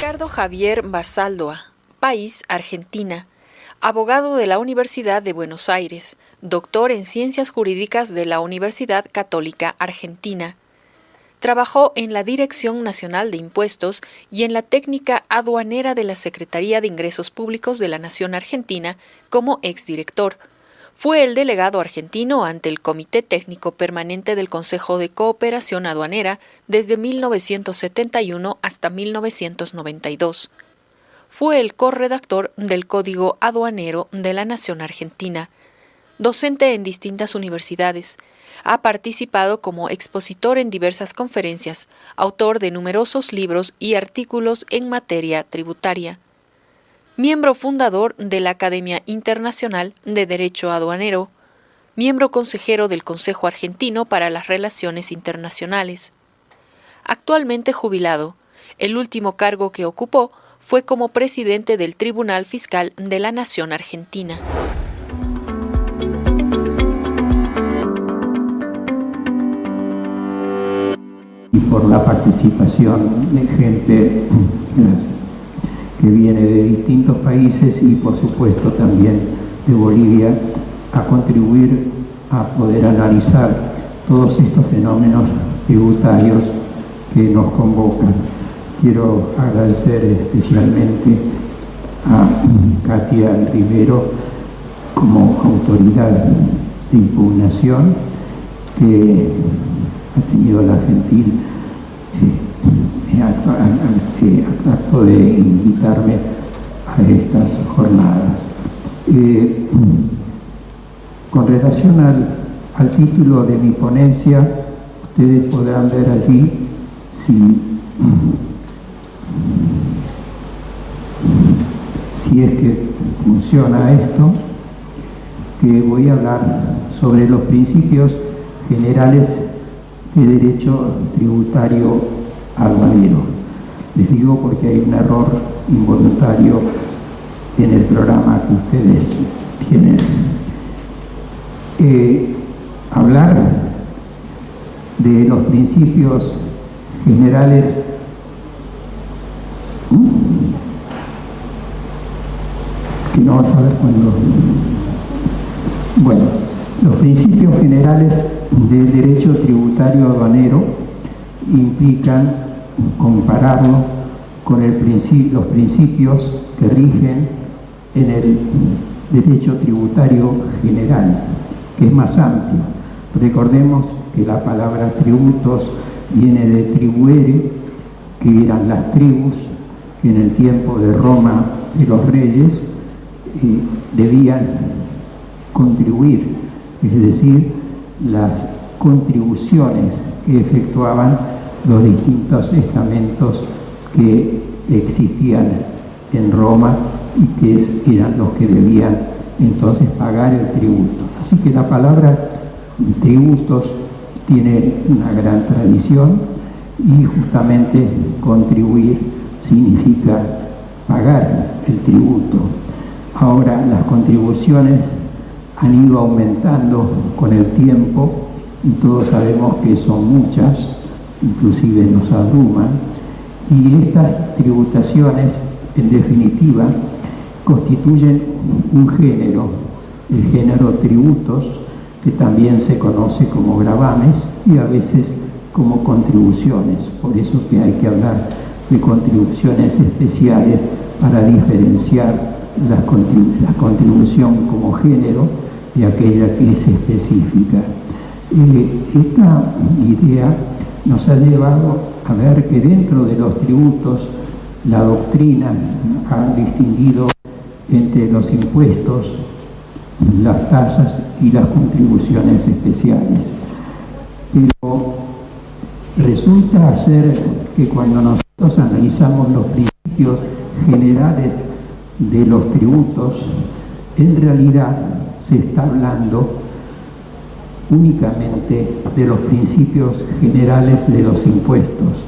Ricardo Javier Basaldoa, país Argentina, abogado de la Universidad de Buenos Aires, doctor en Ciencias Jurídicas de la Universidad Católica Argentina. Trabajó en la Dirección Nacional de Impuestos y en la técnica aduanera de la Secretaría de Ingresos Públicos de la Nación Argentina como exdirector. Fue el delegado argentino ante el Comité Técnico Permanente del Consejo de Cooperación Aduanera desde 1971 hasta 1992. Fue el corredactor del Código Aduanero de la Nación Argentina. Docente en distintas universidades. Ha participado como expositor en diversas conferencias, autor de numerosos libros y artículos en materia tributaria. Miembro fundador de la Academia Internacional de Derecho Aduanero, miembro consejero del Consejo Argentino para las Relaciones Internacionales. Actualmente jubilado, el último cargo que ocupó fue como presidente del Tribunal Fiscal de la Nación Argentina. Y por la participación de gente, gracias, que viene de distintos países y por supuesto también de Bolivia, a contribuir a poder analizar todos estos fenómenos tributarios que nos convocan. Quiero agradecer especialmente a Katia Rivero como autoridad de impugnación que ha tenido la gentil acto de invitarme a estas jornadas. Con relación al título de mi ponencia, ustedes podrán ver allí si es que funciona esto, que voy a hablar sobre los principios generales de derecho tributario aduanero. Les digo porque hay un error involuntario en el programa que ustedes tienen. Hablar de los principios generales que no vas a ver cuando... Bueno, los principios generales del derecho tributario aduanero implican compararlo con los principios que rigen en el derecho tributario general, que es más amplio. Recordemos que la palabra tributos viene de tribuere, que eran las tribus que en el tiempo de Roma de los reyes debían contribuir, es decir, las contribuciones que efectuaban los distintos estamentos que existían en Roma y que eran los que debían entonces pagar el tributo. Así que la palabra tributos tiene una gran tradición y justamente contribuir significa pagar el tributo. Ahora las contribuciones han ido aumentando con el tiempo y todos sabemos que son muchas, inclusive nos abruman, y estas tributaciones en definitiva constituyen un género, el género tributos, que también se conoce como gravames y a veces como contribuciones. Por eso que hay que hablar de contribuciones especiales para diferenciar la contribución como género de aquella que es específica. Esta idea nos ha llevado a ver que dentro de los tributos la doctrina ha distinguido entre los impuestos, las tasas y las contribuciones especiales. Pero resulta ser que cuando nosotros analizamos los principios generales de los tributos, en realidad se está hablando únicamente de los principios generales de los impuestos,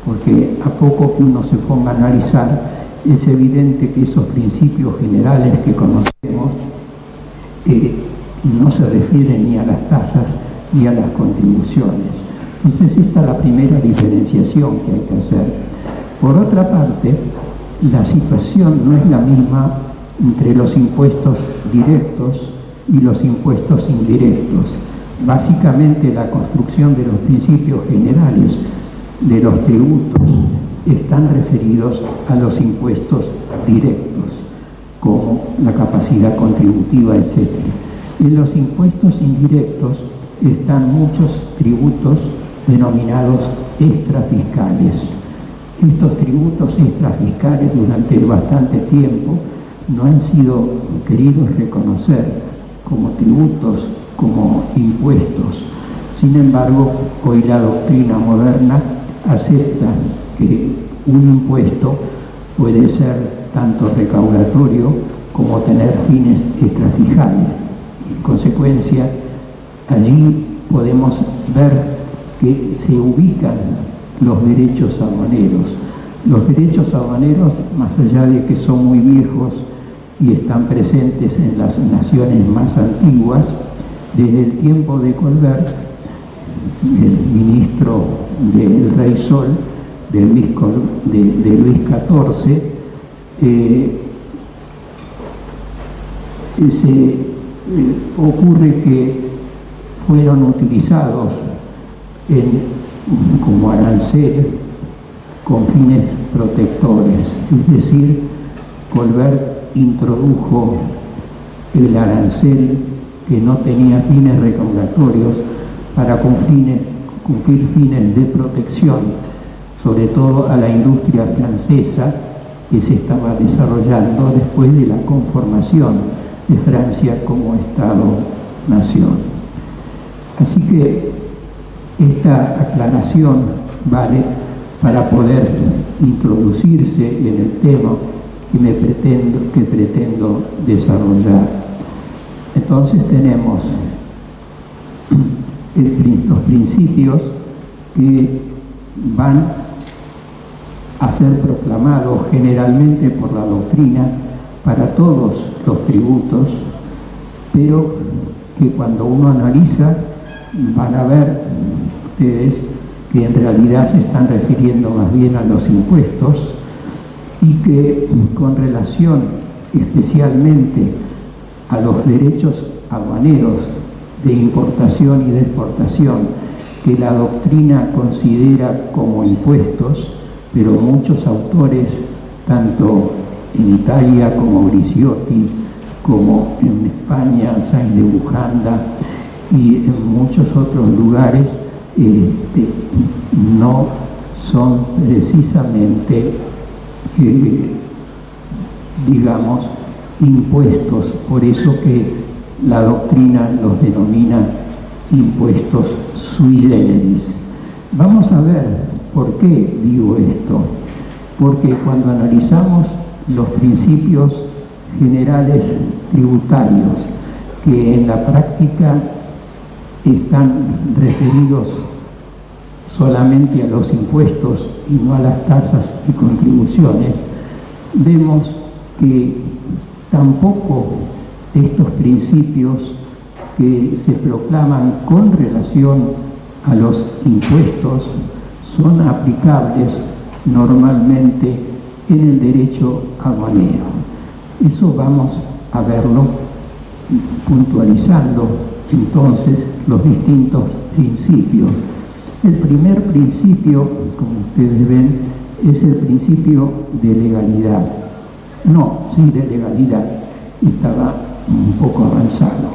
porque a poco que uno se ponga a analizar, es evidente que esos principios generales que conocemos no se refieren ni a las tasas ni a las contribuciones. Entonces esta es la primera diferenciación que hay que hacer. Por otra parte, la situación no es la misma entre los impuestos directos y los impuestos indirectos. Básicamente, la construcción de los principios generales de los tributos están referidos a los impuestos directos, como la capacidad contributiva, etc. En los impuestos indirectos están muchos tributos denominados extrafiscales. Estos tributos extrafiscales durante bastante tiempo no han sido queridos reconocer como tributos, como impuestos. Sin embargo, hoy la doctrina moderna acepta que un impuesto puede ser tanto recaudatorio como tener fines extrafiscales. En consecuencia, allí podemos ver que se ubican los derechos aduaneros. Los derechos aduaneros, más allá de que son muy viejos y están presentes en las naciones más antiguas, desde el tiempo de Colbert, el ministro del Rey Sol, de Luis XIV, ocurre que fueron utilizados como arancel con fines protectores, es decir, Colbert introdujo el arancel que no tenía fines recaudatorios para cumplir fines de protección, sobre todo a la industria francesa que se estaba desarrollando después de la conformación de Francia como Estado-nación. Así que esta aclaración vale para poder introducirse en el tema que pretendo desarrollar. Entonces tenemos los principios que van a ser proclamados generalmente por la doctrina para todos los tributos, pero que cuando uno analiza van a ver ustedes que en realidad se están refiriendo más bien a los impuestos y que con relación especialmente a los derechos aduaneros de importación y de exportación que la doctrina considera como impuestos, pero muchos autores, tanto en Italia como Bricciotti, como en España, Sainz de Bujanda y en muchos otros lugares, no son precisamente, digamos, impuestos, por eso que la doctrina los denomina impuestos sui generis. Vamos a ver por qué digo esto, porque cuando analizamos los principios generales tributarios que en la práctica están referidos solamente a los impuestos y no a las tasas y contribuciones, vemos que tampoco estos principios que se proclaman con relación a los impuestos son aplicables normalmente en el derecho aduanero. Eso vamos a verlo puntualizando entonces los distintos principios. El primer principio, como ustedes ven, es el principio de legalidad. De legalidad. Estaba un poco avanzado.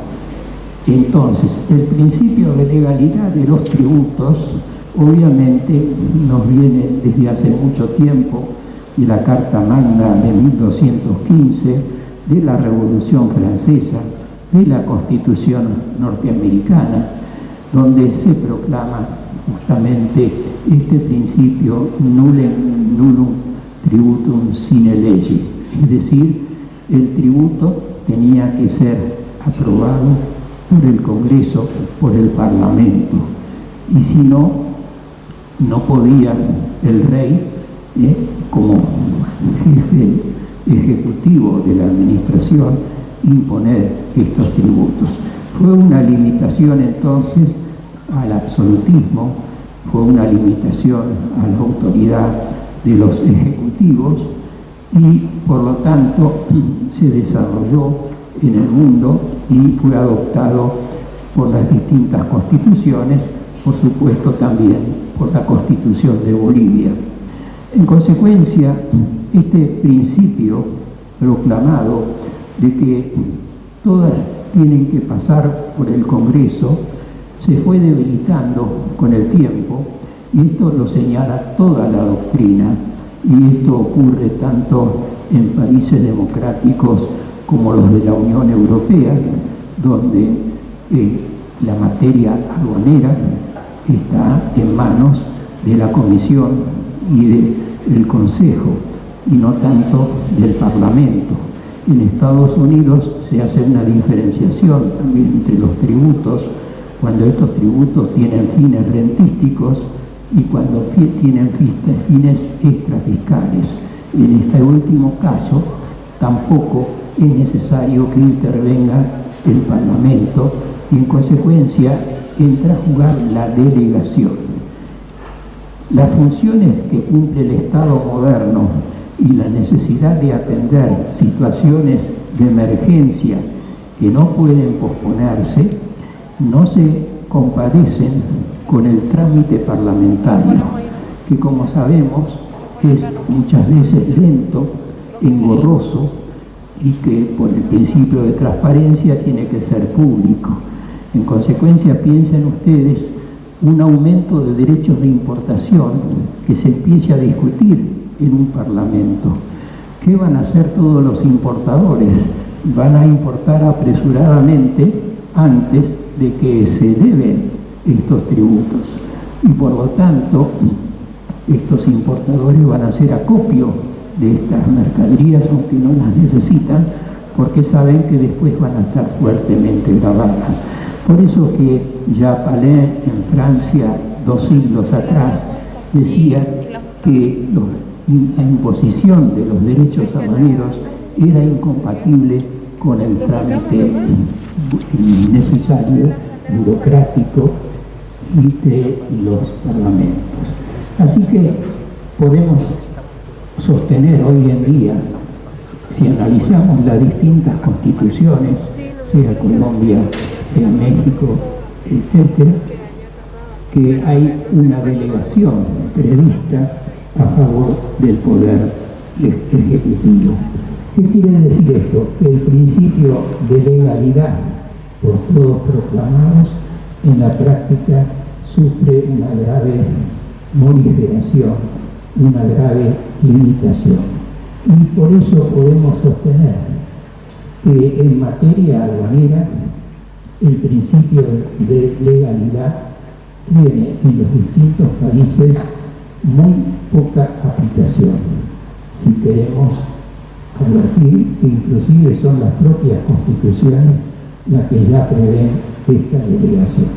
Entonces, el principio de legalidad de los tributos obviamente nos viene desde hace mucho tiempo de la Carta Magna de 1215, de la Revolución Francesa, de la Constitución norteamericana, donde se proclama justamente este principio nullum tributum sine lege, es decir, el tributo tenía que ser aprobado por el Congreso, por el Parlamento, y si no, no podía el rey, como jefe ejecutivo de la administración, imponer estos tributos. Fue una limitación entonces al absolutismo, fue una limitación a la autoridad de los ejecutivos y por lo tanto se desarrolló en el mundo y fue adoptado por las distintas constituciones, por supuesto también por la Constitución de Bolivia. En consecuencia, este principio proclamado de que todas tienen que pasar por el Congreso se fue debilitando con el tiempo, y esto lo señala toda la doctrina, y esto ocurre tanto en países democráticos como los de la Unión Europea, donde la materia aduanera está en manos de la Comisión y del Consejo, y no tanto del Parlamento. En Estados Unidos se hace una diferenciación también entre los tributos, cuando estos tributos tienen fines rentísticos y cuando tienen fines extrafiscales. En este último caso, tampoco es necesario que intervenga el Parlamento y en consecuencia entra a jugar la delegación. Las funciones que cumple el Estado moderno y la necesidad de atender situaciones de emergencia que no pueden posponerse no se compadecen con el trámite parlamentario, que como sabemos es muchas veces lento, engorroso y que por el principio de transparencia tiene que ser público. En consecuencia, piensen ustedes un aumento de derechos de importación que se empiece a discutir en un parlamento. ¿Qué van a hacer todos los importadores? Van a importar apresuradamente antes de que se eleven estos tributos. Y por lo tanto, estos importadores van a hacer acopio de estas mercaderías, aunque no las necesitan, porque saben que después van a estar fuertemente gravadas. Por eso que ya Palais en Francia, 2 siglos atrás, decía que la imposición de los derechos aduaneros era incompatible con el trámite necesario, burocrático y de los parlamentos. Así que podemos sostener hoy en día, si analizamos las distintas constituciones, sea Colombia, sea México, etcétera, que hay una delegación prevista a favor del poder ejecutivo. ¿Qué quiere decir esto? Que el principio de legalidad, por todos proclamados, en la práctica sufre una grave moriferación, una grave limitación. Y por eso podemos sostener que en materia aduanera el principio de legalidad tiene en los distintos países muy poca aplicación. Si queremos advertir que inclusive son las propias constituciones las que ya prevén esta delegación.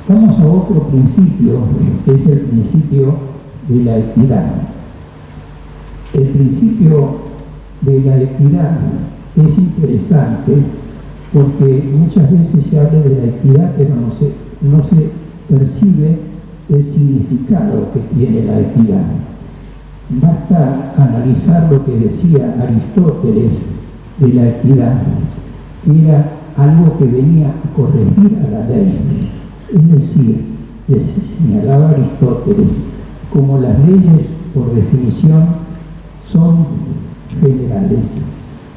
Vamos a otro principio, que es el principio de la equidad. El principio de la equidad es interesante porque muchas veces se habla de la equidad, pero no se percibe el significado que tiene la equidad. Basta analizar lo que decía Aristóteles de la equidad, que era algo que venía a corregir a la ley. Es decir, que se señalaba Aristóteles como las leyes por definición son generales,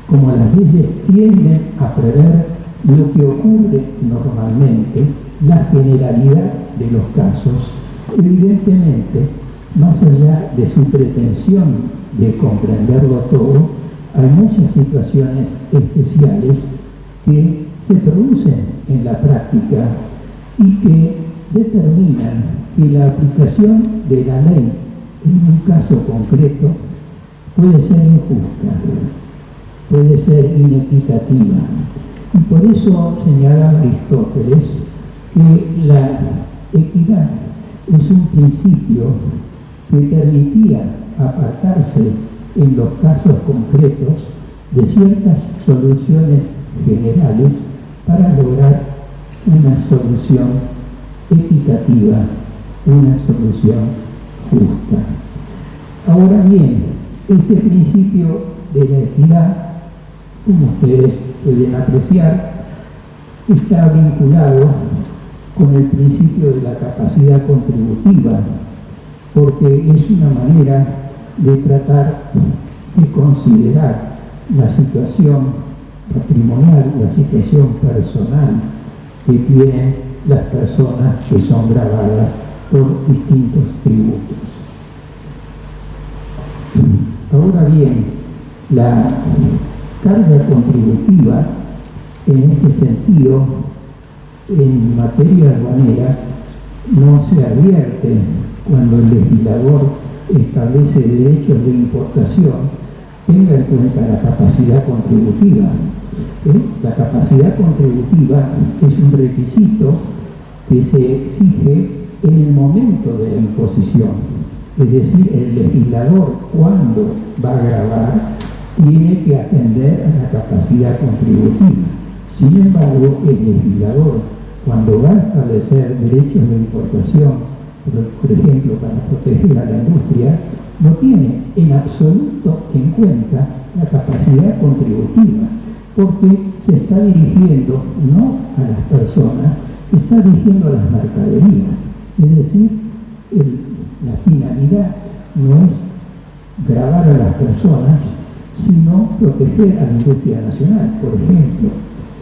como las leyes tienden a prever lo que ocurre normalmente, la generalidad de los casos, evidentemente, más allá de su pretensión de comprenderlo todo, hay muchas situaciones especiales que se producen en la práctica y que determinan que la aplicación de la ley en un caso concreto puede ser injusta, puede ser inequitativa. Y por eso señala Aristóteles que la equidad es un principio que permitía apartarse en los casos concretos de ciertas soluciones generales para lograr una solución equitativa, una solución justa. Ahora bien, este principio de la equidad, como ustedes pueden apreciar, está vinculado con el principio de la capacidad contributiva, porque es una manera de tratar de considerar la situación patrimonial, la situación personal que tienen las personas que son gravadas por distintos tributos. Ahora bien, la carga contributiva, en este sentido, en materia aduanera, no se advierte cuando el legislador establece derechos de importación, tenga en cuenta la capacidad contributiva. La capacidad contributiva es un requisito que se exige en el momento de la imposición. Es decir, el legislador, cuando va a gravar, tiene que atender a la capacidad contributiva. Sin embargo, el legislador, cuando va a establecer derechos de importación, por ejemplo, para proteger a la industria, no tiene en absoluto en cuenta la capacidad contributiva, porque se está dirigiendo no a las personas, se está dirigiendo a las mercaderías. Es decir, la finalidad no es gravar a las personas, sino proteger a la industria nacional, por ejemplo,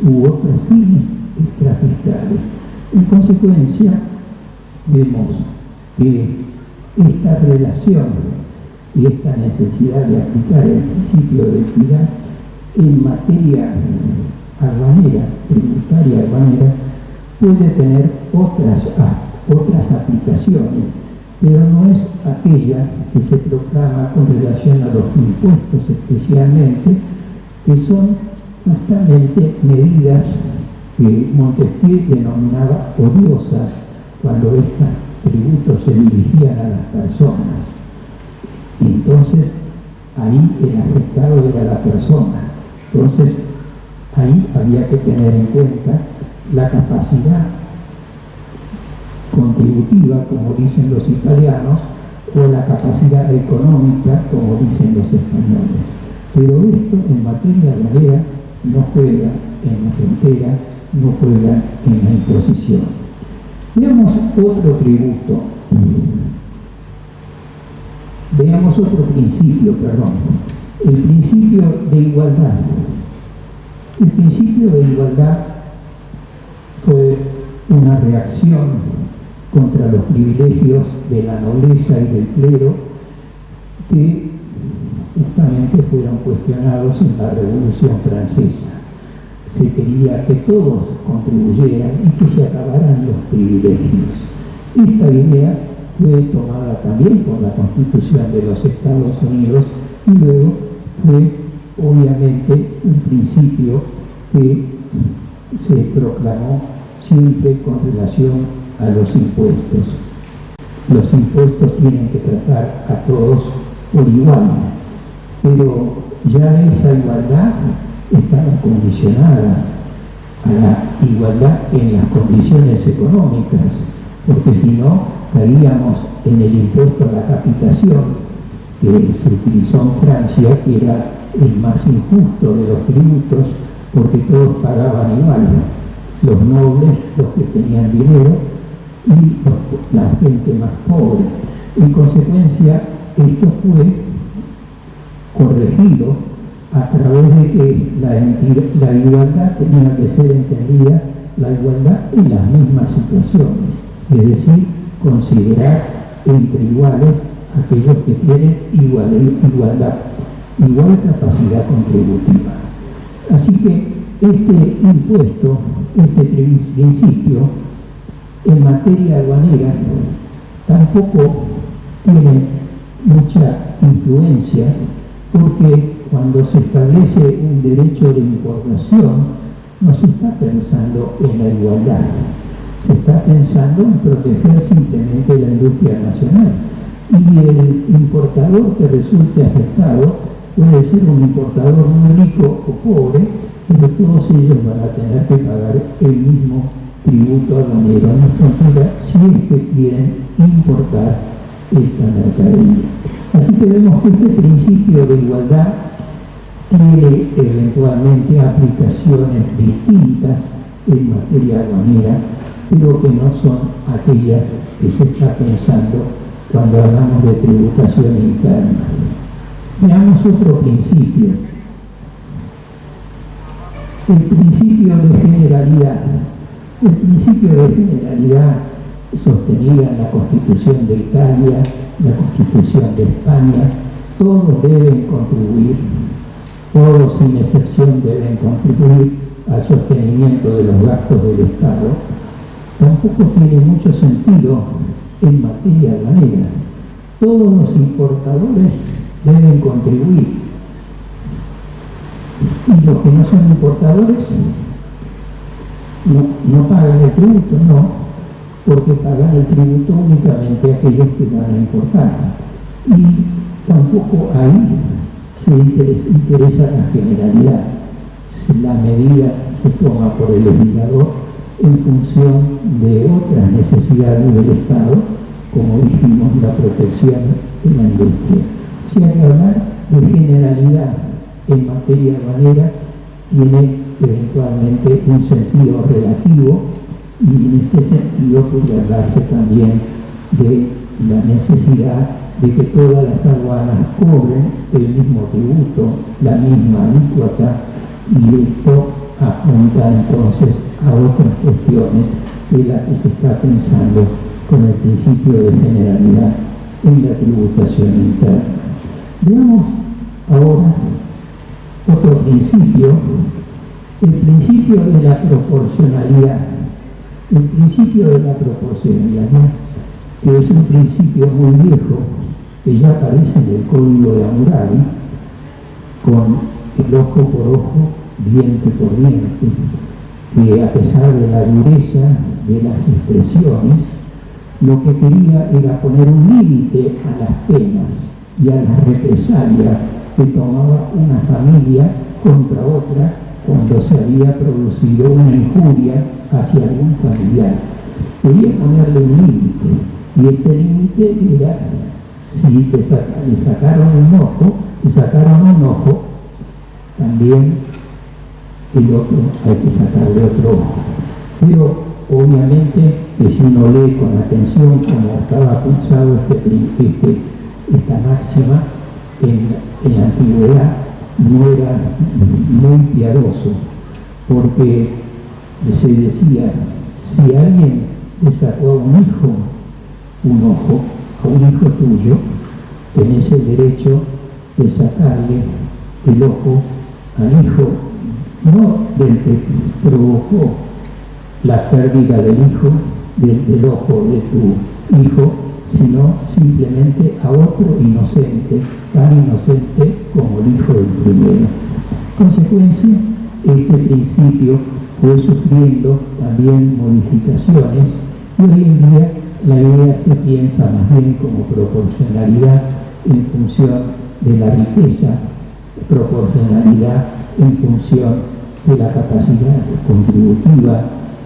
u otros fines extrafiscales. En consecuencia, vemos que esta relación y esta necesidad de aplicar el principio de equidad en materia aduanera, tributaria aduanera, puede tener otras aplicaciones, pero no es aquella que se proclama con relación a los impuestos especialmente, que son justamente medidas que Montesquieu denominaba odiosas cuando estos tributos se dirigían a las personas. Entonces, ahí el afectado era la persona. Entonces, ahí había que tener en cuenta la capacidad contributiva, como dicen los italianos, o la capacidad económica, como dicen los españoles. Pero esto en materia aduanera no juega en la frontera, no juega en la imposición. Veamos otro tributo. Veamos otro principio, el principio de igualdad. El principio de igualdad fue una reacción contra los privilegios de la nobleza y del clero que justamente fueron cuestionados en la Revolución Francesa. Se quería que todos contribuyeran y que se acabaran los privilegios. Esta idea fue tomada también por la Constitución de los Estados Unidos y luego fue obviamente un principio que se proclamó siempre con relación a los impuestos. Los impuestos tienen que tratar a todos por igual, pero ya esa igualdad estaba condicionada a la igualdad en las condiciones económicas, porque si no, caeríamos en el impuesto a la capitación que se utilizó en Francia, que era el más injusto de los tributos, porque todos pagaban igual, los nobles, los que tenían dinero, y la gente más pobre. En consecuencia, esto fue corregido a través de que la igualdad tenía que ser entendida, la igualdad en las mismas situaciones, es decir, considerar entre iguales aquellos que tienen igual capacidad contributiva. Así que este impuesto, este principio, en materia aduanera tampoco tiene mucha influencia, porque cuando se establece un derecho de importación no se está pensando en la igualdad, se está pensando en proteger simplemente la industria nacional, y el importador que resulte afectado puede ser un importador muy rico o pobre, pero todos ellos van a tener que pagar el mismo tributo aduanero en la frontera si es que quieren importar esta mercadería. Así que vemos que este principio de igualdad tiene eventualmente aplicaciones distintas en materia aduanera, pero que no son aquellas que se está pensando cuando hablamos de tributación interna. Veamos otro principio. El principio de generalidad. El principio de generalidad sostenido en la Constitución de Italia, la Constitución de España, todos deben contribuir, todos sin excepción deben contribuir al sostenimiento de los gastos del Estado. Tampoco tiene mucho sentido en materia aduanera. Todos los importadores deben contribuir. Y los que no son importadores no pagan el tributo, no, porque pagan el tributo únicamente aquellos que van a importar. Y tampoco ahí se interesa la generalidad. Si la medida se toma por el legislador en función de otras necesidades del Estado, como dijimos, la protección de la industria. O sea que hablar de generalidad en materia aduanera tiene eventualmente un sentido relativo, y en este sentido puede hablarse también de la necesidad de que todas las aduanas cobren el mismo tributo, la misma alícuota, y esto apunta entonces a otras cuestiones de las que se está pensando con el principio de generalidad en la tributación interna. Veamos ahora otro principio, el principio de la proporcionalidad. El principio de la proporcionalidad, que es un principio muy viejo, que ya aparece en el Código de Hammurabi, con el ojo por ojo, diente por diente, que a pesar de la dureza de las expresiones, lo que quería era poner un límite a las penas y a las represalias que tomaba una familia contra otra cuando se había producido una injuria hacia algún familiar. Quería ponerle un límite, y este límite era: si le sacaron un ojo, también el otro hay que sacarle otro ojo. Pero obviamente que si uno lee con atención como estaba pensado esta máxima en la antigüedad, no era muy piadoso, porque se decía: si alguien le sacó a un hijo un ojo, a un hijo tuyo, tenés el derecho de sacarle el ojo al hijo, no del que provocó la pérdida del ojo de tu hijo, sino simplemente a otro inocente, tan inocente como el hijo del primero. Consecuencia, este principio fue sufriendo también modificaciones, y hoy en día la idea se piensa más bien como proporcionalidad en función de la riqueza, proporcionalidad en función de la capacidad contributiva,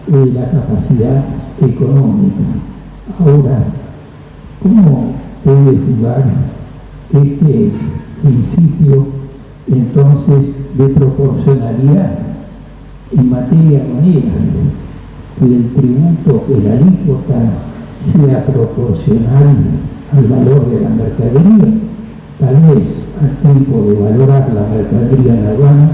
de la capacidad económica. Ahora, ¿cómo puede jugar este principio entonces de proporcionalidad en materia aduanera? Que el tributo, que la alícuota sea proporcional al valor de la mercadería. Tal vez al tiempo de valorar la mercadería en la aduana,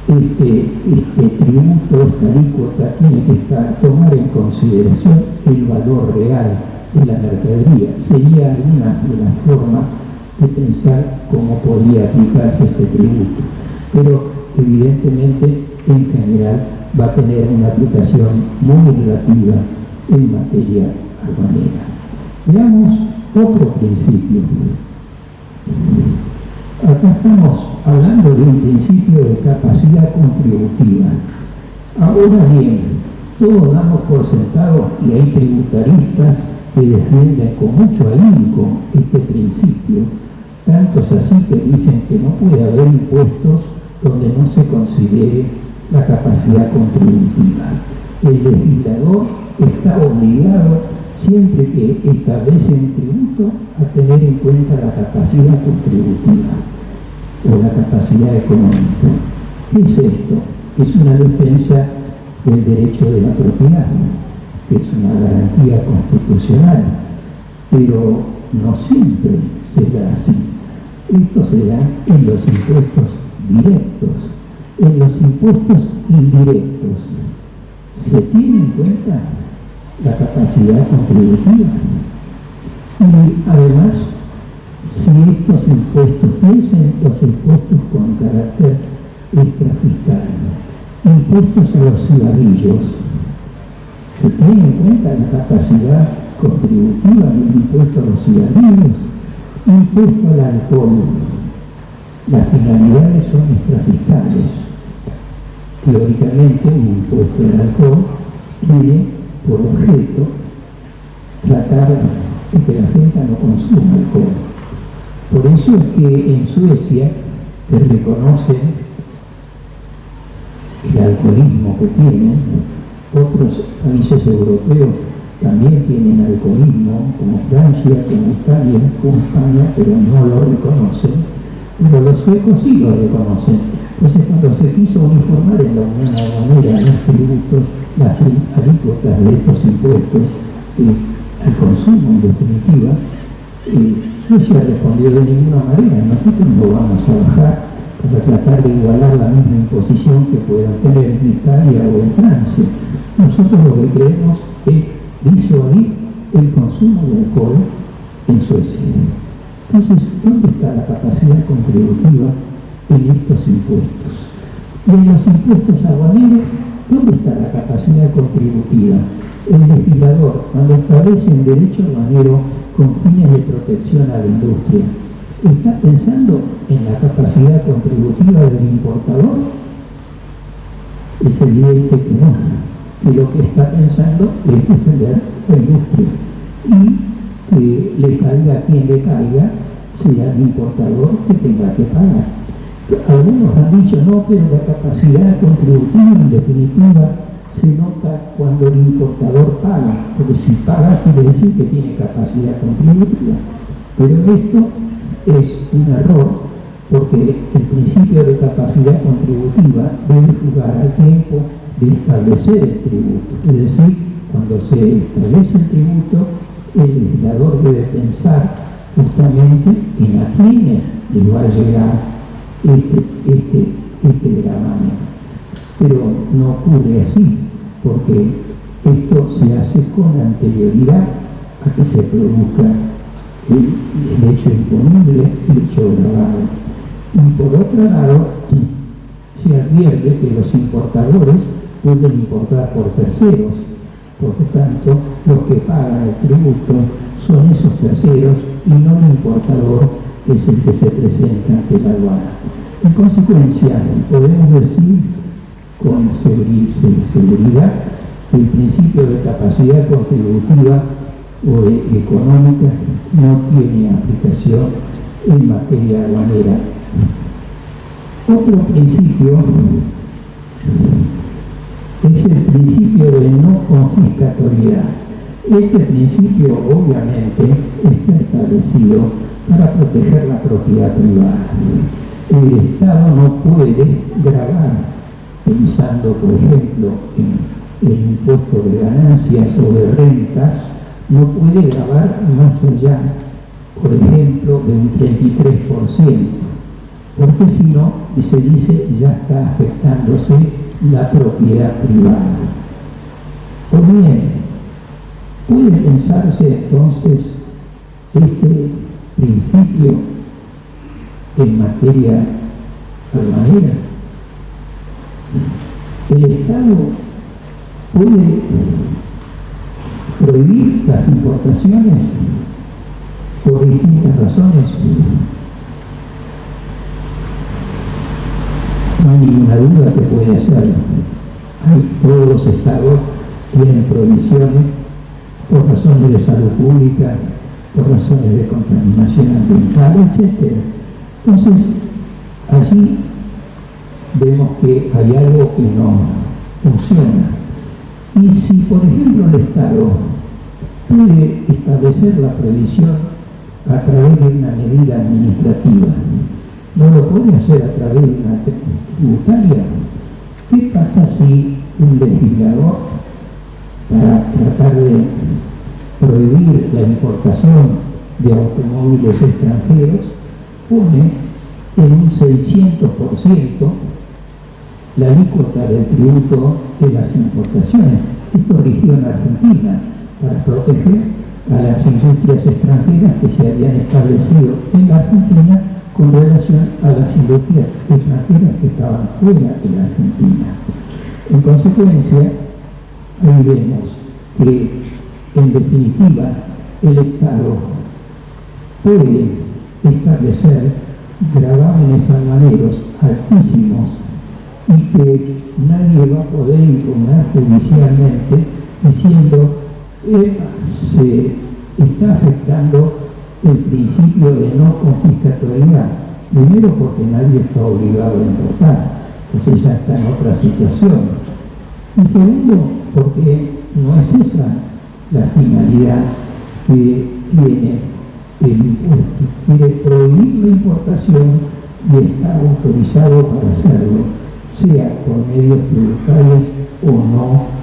este tributo, esta alícuota, tiene que tomar en consideración el valor real de la mercadería. Sería una de las formas de pensar cómo podría aplicarse este tributo. Pero evidentemente, en general, va a tener una aplicación muy relativa en materia aduanera. Veamos otro principio. Acá estamos hablando de un principio de capacidad contributiva. Ahora bien, todos damos por sentado y hay tributaristas que defienden con mucho ahínco este principio, tantos así que dicen que no puede haber impuestos donde no se considere la capacidad contributiva. El legislador está obligado, siempre que establece un tributo, a tener tener en cuenta la capacidad contributiva o la capacidad económica. ¿Qué es esto? Es una defensa del derecho de la propiedad, que es una garantía constitucional, pero no siempre se da así. Esto se da en los impuestos directos. En los impuestos indirectos, ¿se tiene en cuenta la capacidad contributiva? Y además, si estos impuestos, piensen los impuestos con carácter extrafiscal, impuestos a los cigarrillos, ¿se tiene en cuenta la capacidad contributiva del impuesto a los cigarrillos? Impuesto al alcohol, las finalidades son extrafiscales. Teóricamente, un impuesto al alcohol tiene por objeto tratar de que la gente no consuma alcohol. Por eso es que en Suecia, que reconocen el alcoholismo que tienen, otros países europeos también tienen alcoholismo, como Francia, como Italia, como España, pero no lo reconocen. Pero los suecos sí lo reconocen. Entonces, cuando se quiso uniformar en la Unión Aduanera los tributos, las alícuotas de estos impuestos al consumo, en definitiva, Suecia respondió de ninguna manera. Nosotros no vamos a bajar para tratar de igualar la misma imposición que puedan tener en Italia o en Francia. Nosotros lo que queremos es disuadir el consumo de alcohol en Suecia. Entonces, ¿dónde está la capacidad contributiva en estos impuestos? Y en los impuestos aduaneros, ¿dónde está la capacidad contributiva? El legislador, cuando establece el derecho aduanero con fines de protección a la industria, ¿está pensando en la capacidad contributiva del importador? Es evidente que no, que lo que está pensando es defender la industria y que le caiga a quien le caiga, sea el importador que tenga que pagar. Algunos han dicho no, pero la capacidad contributiva en definitiva se nota cuando el importador paga, porque si paga quiere decir que tiene capacidad contributiva. Pero esto es un error, porque el principio de capacidad contributiva debe jugar al tiempo de establecer el tributo. Es decir, cuando se establece el tributo, el legislador debe pensar justamente en a quiénes les va a llegar este gravamen. Pero no ocurre así, porque esto se hace con anterioridad a que se produzca el hecho imponible, el hecho grabado. Y por otro lado, se advierte que los importadores pueden importar por terceros. Por lo tanto, los que pagan el tributo son esos terceros y no el importador, que es el que se presenta ante la aduana. En consecuencia, podemos decir con seguridad que el principio de capacidad contributiva o económica no tiene aplicación en materia aduanera. Otro principio es el principio de no confiscatoriedad. Este principio obviamente está establecido para proteger la propiedad privada. El Estado no puede gravar, pensando por ejemplo en el impuesto de ganancias o de rentas, no puede gravar más allá, por ejemplo, de un 33%, porque si no, se dice, ya está afectándose la propiedad privada. O bien, puede pensarse entonces este principio en materia aduanera. El Estado puede prohibir las importaciones por distintas razones. No hay ninguna duda que puede hacerlo. Todos los estados tienen prohibiciones por razones de salud pública, por razones de contaminación ambiental, etc. Entonces, allí vemos que hay algo que no funciona. Y si, por ejemplo, el Estado puede establecer la prohibición a través de una medida administrativa. No lo puede hacer a través de una tributaria. ¿Qué pasa si un legislador, para tratar de prohibir la importación de automóviles extranjeros, pone en un 600% la alícuota del tributo de las importaciones? Esto rigió en Argentina para proteger a las industrias extranjeras que se habían establecido en la Argentina con relación a las industrias extranjeras que estaban fuera de la Argentina. En consecuencia, ahí vemos que, en definitiva, el Estado puede establecer gravámenes aduaneros altísimos y que nadie va a poder impugnar judicialmente diciendo se está afectando el principio de no confiscatoriedad. Primero, porque nadie está obligado a importar, entonces ya está en otra situación. Y segundo, porque no es esa la finalidad que tiene el impuesto. Quiere prohibir la importación y está autorizado para hacerlo, sea por medios tributarios o no.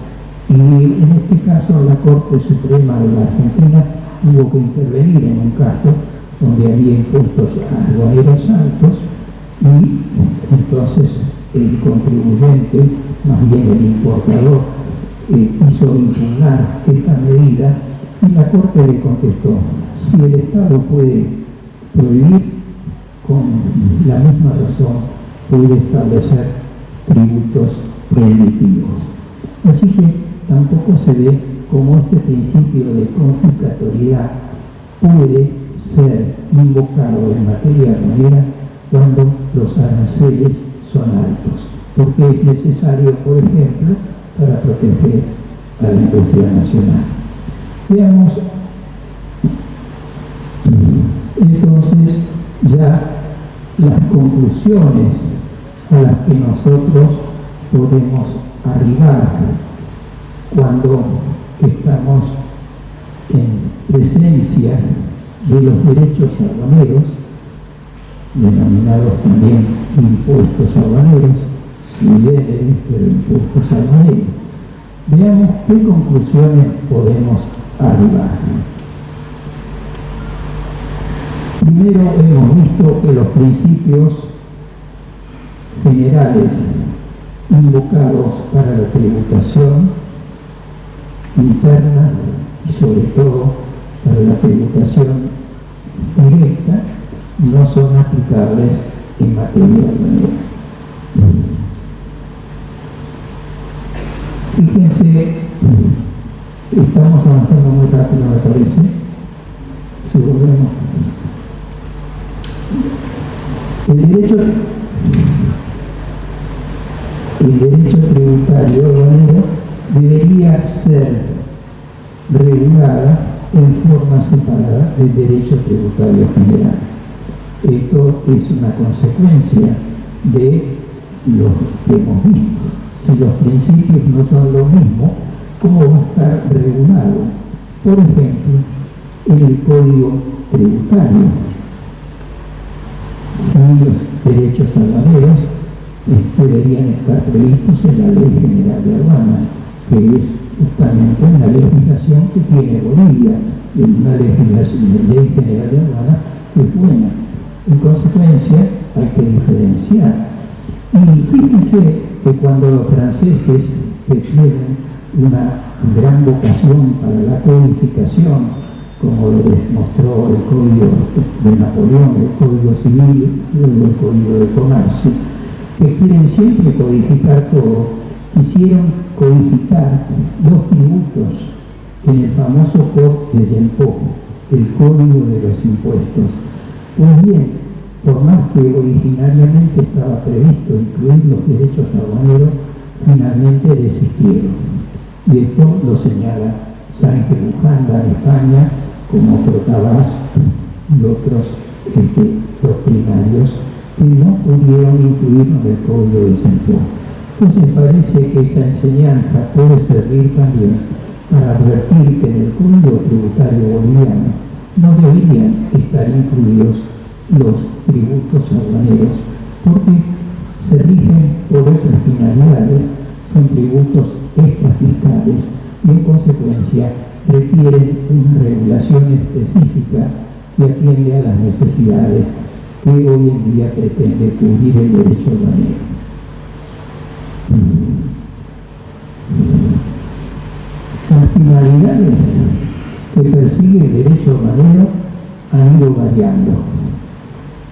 Y en este caso la Corte Suprema de la Argentina tuvo que intervenir en un caso donde había impuestos aduaneros altos y entonces el contribuyente, más bien el importador, hizo impugnar esta medida y la Corte le contestó: si el Estado puede prohibir, con la misma razón puede establecer tributos prohibitivos. Así que tampoco se ve cómo este principio de confiscatoriedad puede ser invocado en materia aduanera cuando los aranceles son altos, porque es necesario, por ejemplo, para proteger a la industria nacional. Veamos entonces ya las conclusiones a las que nosotros podemos arribar cuando estamos en presencia de los derechos aduaneros, denominados también impuestos aduaneros, pero impuestos aduaneros. Veamos qué conclusiones podemos arribar. Primero, hemos visto que los principios generales invocados para la tributación interna y sobre todo para la tributación directa no son aplicables en materia aduanera. Fíjense, estamos avanzando muy rápido, me parece. Si volvemos. El derecho tributario aduanero debería ser regulada en forma separada del derecho tributario general. Esto es una consecuencia de lo que hemos visto. Si los principios no son lo mismo, ¿cómo va a estar regulado? Por ejemplo, en el Código Tributario, si los derechos aduaneros deberían estar previstos en la Ley General de Aduanas, que es justamente una legislación que tiene Bolivia, una legislación de Ley General de Aduanas que es buena. En consecuencia, hay que diferenciar. Y fíjense que cuando los franceses, que tienen una gran vocación para la codificación, como lo demostró el Código de Napoleón, el Código Civil, el Código de Comercio, que quieren siempre codificar todo, quisieron codificar los tributos en el famoso Código de Genpó, el Código de los Impuestos. Pues bien, por más que originariamente estaba previsto incluir los derechos aduaneros, finalmente desistieron. Y esto lo señala Sánchez Bujanda de España, como Protabás y otros doctrinarios que no pudieron incluirlo en el Código de Genpó. Entonces parece que esa enseñanza puede servir también para advertir que en el Código Tributario Boliviano no deberían estar incluidos los tributos aduaneros porque se rigen por otras finalidades, son tributos extrafiscales y en consecuencia requieren una regulación específica que atiende a las necesidades que hoy en día pretende cubrir el derecho aduanero. Las finalidades que persigue el derecho aduanero han ido variando.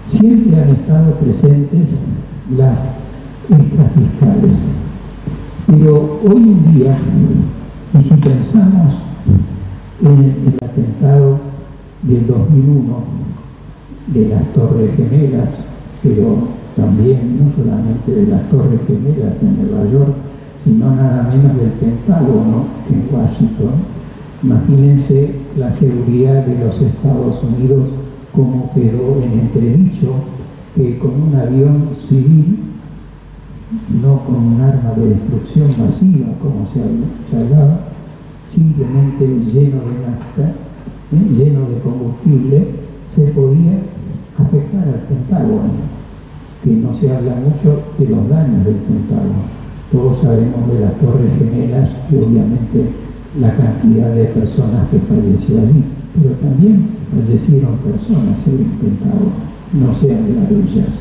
Siempre han estado presentes las extrafiscales, pero hoy en día, y si pensamos en el atentado del 2001 de las Torres Gemelas, pero también no solamente de las Torres Gemelas en Nueva York, sino nada menos del Pentágono en Washington, imagínense la seguridad de los Estados Unidos como quedó en entredicho, que con un avión civil, no con un arma de destrucción masiva como se hablaba, simplemente lleno de nafta, lleno de combustible, se podía afectar al Pentágono, que no se habla mucho de los daños del Pentágono. Todos sabemos de las Torres Gemelas y obviamente la cantidad de personas que falleció allí, pero también fallecieron personas en el Pentágono, no se habla de ellas.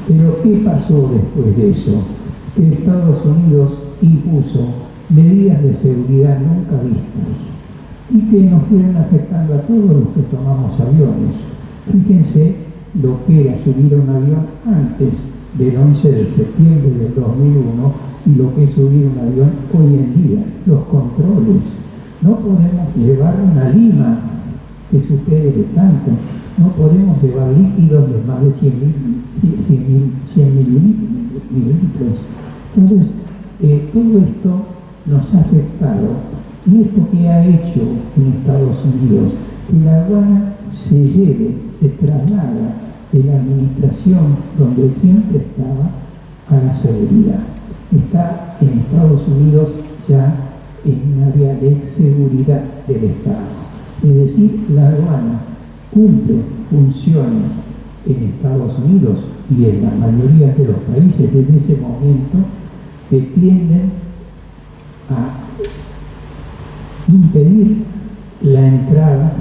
Pero ¿qué pasó después de eso? Que Estados Unidos impuso medidas de seguridad nunca vistas y que nos fueron afectando a todos los que tomamos aviones. Fíjense lo que era subir a un avión antes del 11 de septiembre del 2001 y lo que es subir un avión hoy en día, los controles. No podemos llevar una lima que supere de tanto, no podemos llevar líquidos de más de 100 mililitros. Entonces, todo esto nos ha afectado, y esto que ha hecho en Estados Unidos, que la aduana se traslada de la administración donde siempre estaba a la seguridad. Está en Estados Unidos ya en un área de seguridad del Estado. Es decir, la aduana cumple funciones en Estados Unidos y en la mayoría de los países desde ese momento que tienden a impedir la entrada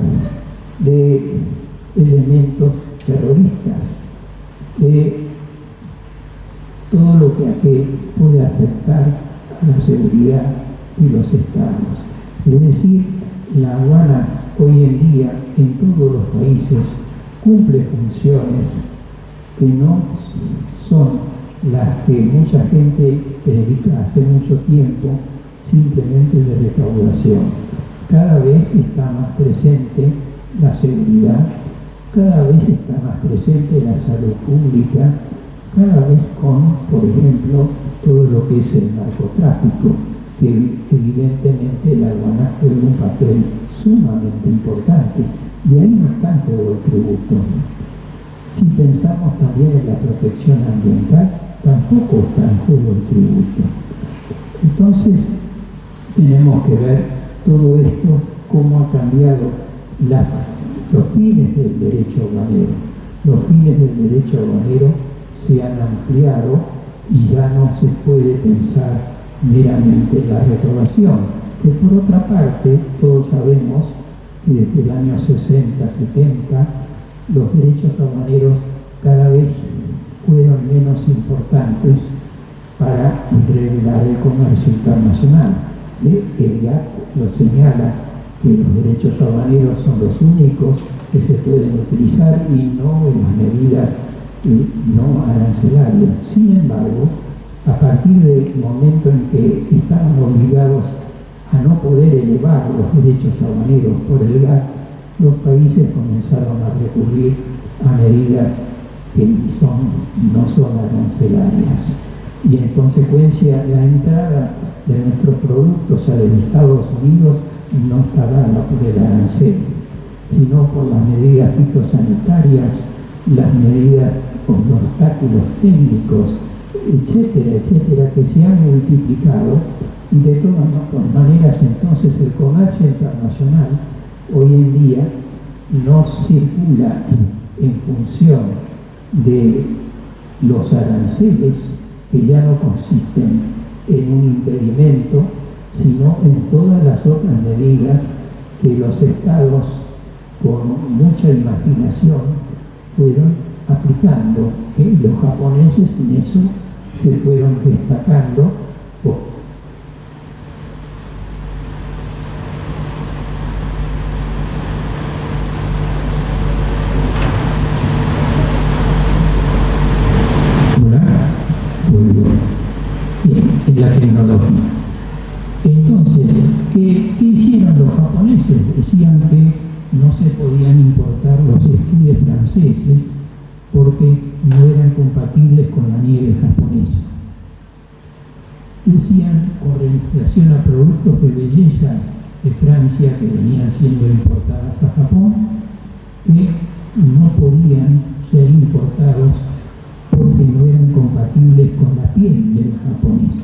de elementos terroristas, de todo lo que puede afectar a la seguridad y los estados. Es decir, la aduana hoy en día en todos los países cumple funciones que no son las que mucha gente predica hace mucho tiempo, simplemente de recaudación. Cada vez está más presente la seguridad, cada vez está más presente la salud pública, cada vez con, por ejemplo, todo lo que es el narcotráfico, que evidentemente la aduana juega un papel sumamente importante, y ahí no está todo el tributo. Si pensamos también en la protección ambiental, tampoco está en juego el tributo. Entonces, tenemos que ver todo esto, cómo ha cambiado los fines del derecho aduanero. Los fines del derecho aduanero se han ampliado y ya no se puede pensar meramente en la recaudación, que por otra parte, todos sabemos que desde el año 60, 70, los derechos aduaneros cada vez fueron menos importantes para regular el comercio internacional. El GATT lo señala, que los derechos aduaneros son los únicos que se pueden utilizar y no en las medidas no arancelarias. Sin embargo, a partir del momento en que estaban obligados a no poder elevar los derechos aduaneros por el GATT, los países comenzaron a recurrir a medidas que no son arancelarias. Y en consecuencia la entrada de nuestros productos a los Estados Unidos no está dada por el arancel, sino por las medidas fitosanitarias, las medidas con los obstáculos técnicos, etcétera, etcétera, que se han multiplicado, y de todas maneras entonces el comercio internacional hoy en día no circula en función de los aranceles, que ya no consisten en un impedimento, sino en todas las otras medidas que los estados, con mucha imaginación, fueron aplicando. Los japoneses en eso se fueron destacando. En la tecnología. Entonces, ¿qué hicieron los japoneses? Decían que no se podían importar los esquíes franceses porque no eran compatibles con la nieve japonesa. Decían, con relación a productos de belleza de Francia que venían siendo importadas a Japón, que no podían ser importados porque no eran compatibles con la piel de los japoneses.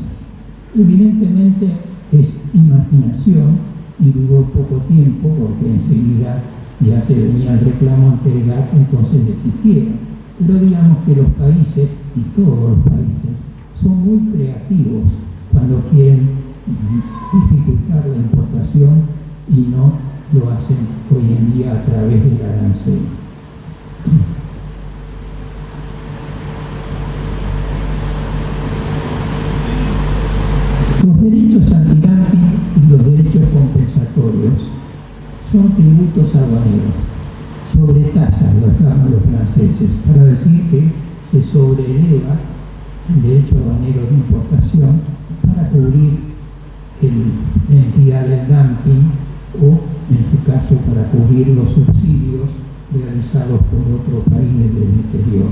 Evidentemente es imaginación y duró poco tiempo porque enseguida ya se venía el reclamo ante el GATT, entonces desistieron. Pero digamos que los países, y todos los países, son muy creativos cuando quieren dificultar la importación y no lo hacen hoy en día a través del arancel. Los derechos antidumping y los derechos compensatorios son tributos aduaneros, sobre tasas, lo llaman los franceses, para decir que se sobreeleva el derecho aduanero de importación para cubrir la entidad del dumping o, en su caso, para cubrir los subsidios realizados por otros países del exterior.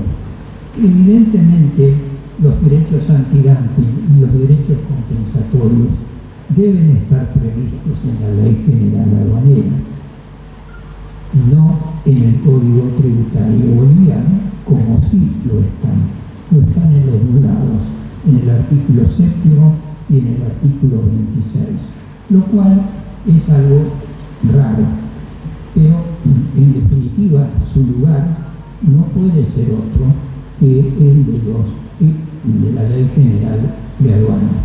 Evidentemente, los derechos antidumping y los derechos compensatorios deben estar previstos en la Ley General Aduanera, no en el Código Tributario Boliviano, como sí lo están. Lo están en los dos lados, en el artículo 7 y en el artículo 26, lo cual es algo raro, pero en definitiva su lugar no puede ser otro que el de la Ley General de Aduanas.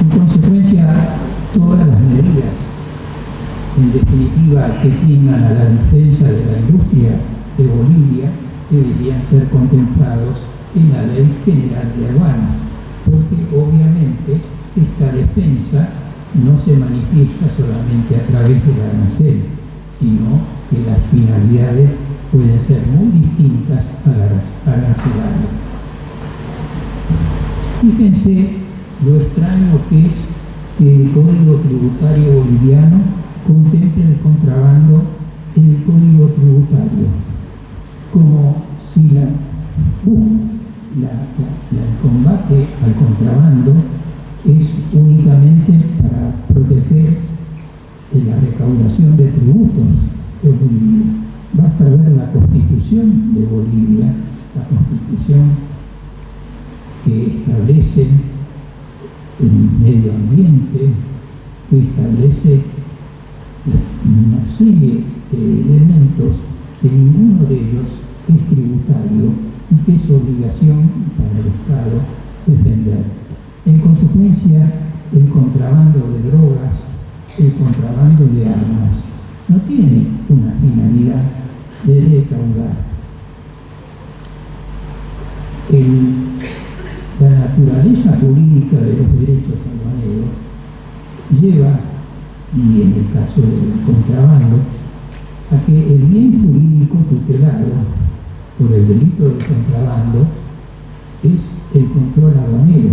En consecuencia, todas las medidas, en definitiva, que tengan a la defensa de la industria de Bolivia, deberían ser contemplados en la Ley General de Aduanas, porque obviamente esta defensa no se manifiesta solamente a través del arancel, sino que las finalidades pueden ser muy distintas a las arancelarias. Fíjense lo extraño que es que el Código Tributario Boliviano contemple el contrabando en el Código Tributario, como si el combate al contrabando es únicamente para proteger la recaudación de tributos de Bolivia. Basta ver la Constitución de Bolivia, la Constitución que establece el medio ambiente, que establece una serie de elementos que ninguno de ellos es tributario y que es obligación para el Estado defender. En consecuencia, el contrabando de drogas, el contrabando de armas, no tiene una finalidad de recaudar. La naturaleza jurídica de los derechos aduaneros lleva, y en el caso del contrabando, a que el bien jurídico tutelado por el delito del contrabando es el control aduanero,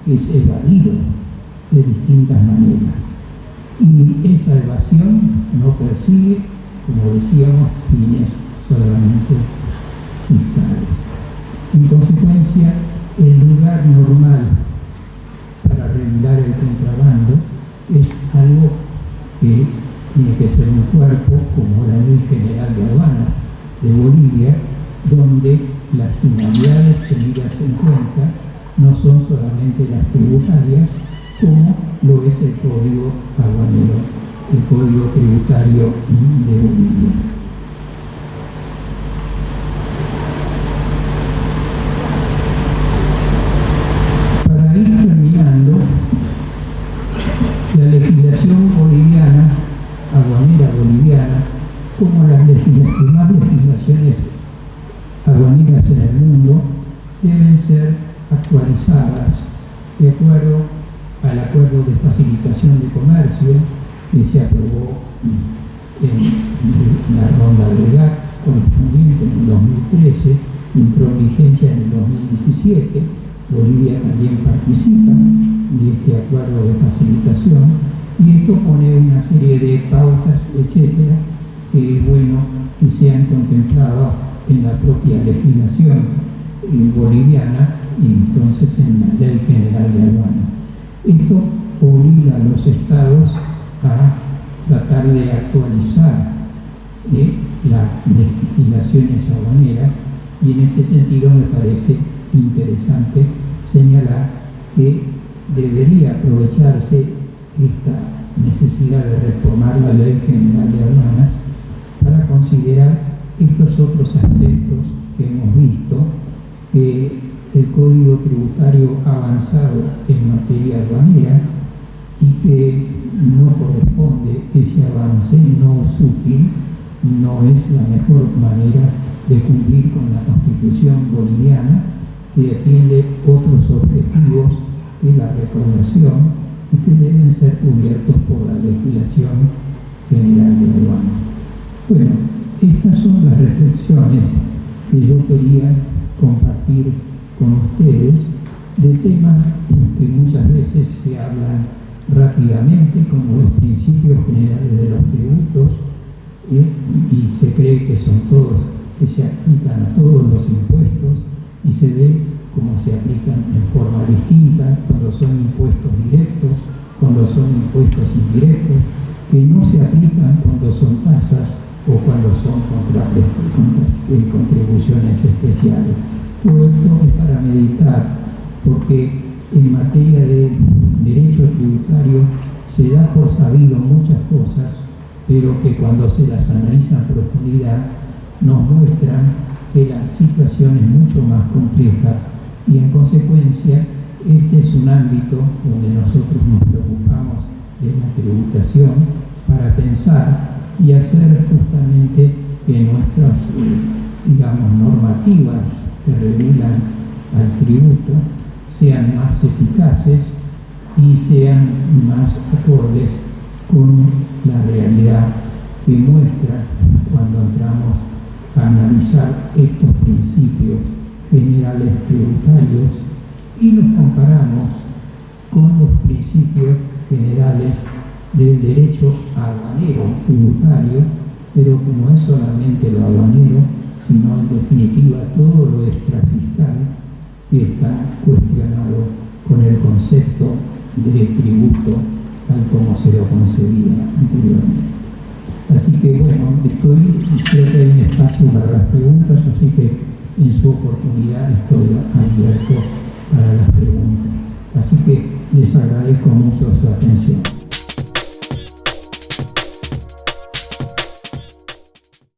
que es evadido de distintas maneras. Y esa evasión no persigue, como decíamos, fines solamente fiscales. En consecuencia, el lugar normal para regular el contrabando es algo que tiene que ser un cuerpo como la Ley General de Aduanas de Bolivia, donde las finalidades tenidas en cuenta no son solamente las tributarias, como lo es el Código Aduanero, el Código Tributario de Bolivia. Para ir terminando, la legislación boliviana, aduanera boliviana, como las demás legislaciones aduaneras en el mundo, deben ser actualizadas de acuerdo al Acuerdo de Facilitación de Comercio que se aprobó en la ronda de GATT correspondiente en el 2013, entró en vigencia en el 2017. Bolivia también participa de este acuerdo de facilitación y esto pone una serie de pautas, etcétera, que es bueno que sean contempladas en la propia legislación boliviana y entonces en la Ley General de Aduanas. Esto obliga a los estados a tratar de actualizar las legislaciones aduaneras y en este sentido me parece interesante señalar que debería aprovecharse esta necesidad de reformar la Ley General de Aduanas para considerar estos otros aspectos que hemos visto, que el Código Tributario ha avanzado en materia aduanera y que no corresponde ese avance, no es útil, no es la mejor manera de cumplir con la Constitución boliviana, que atiende otros objetivos que la recaudación y que deben ser cubiertos por la legislación general de aduanas. Bueno, estas son las reflexiones que yo quería compartir con ustedes de temas que muchas veces se hablan rápidamente, como los principios generales de los tributos, y se cree que son todos, que se aplican a todos los impuestos, y se ve cómo se aplican en forma distinta cuando son impuestos directos, cuando son impuestos indirectos, que no se aplican cuando son tasas o cuando son contribuciones especiales. Todo esto es para meditar, porque en materia de derecho tributario se da por sabido muchas cosas, pero que cuando se las analiza en profundidad nos muestran que la situación es mucho más compleja y en consecuencia este es un ámbito donde nosotros nos preocupamos de la tributación para pensar y hacer justamente que nuestras, normativas que regulan al tributo sean más eficaces y sean más acordes con la realidad que muestra cuando entramos a analizar estos principios generales tributarios y los comparamos con los principios generales del derecho aduanero tributario, pero que no es solamente lo aduanero, sino en definitiva todo lo extrafiscal que está cuestionado con el concepto de tributo tal como se lo concebía anteriormente. Así que bueno, creo que hay un espacio para las preguntas, así que en su oportunidad estoy abierto para las preguntas. Así que les agradezco mucho su atención.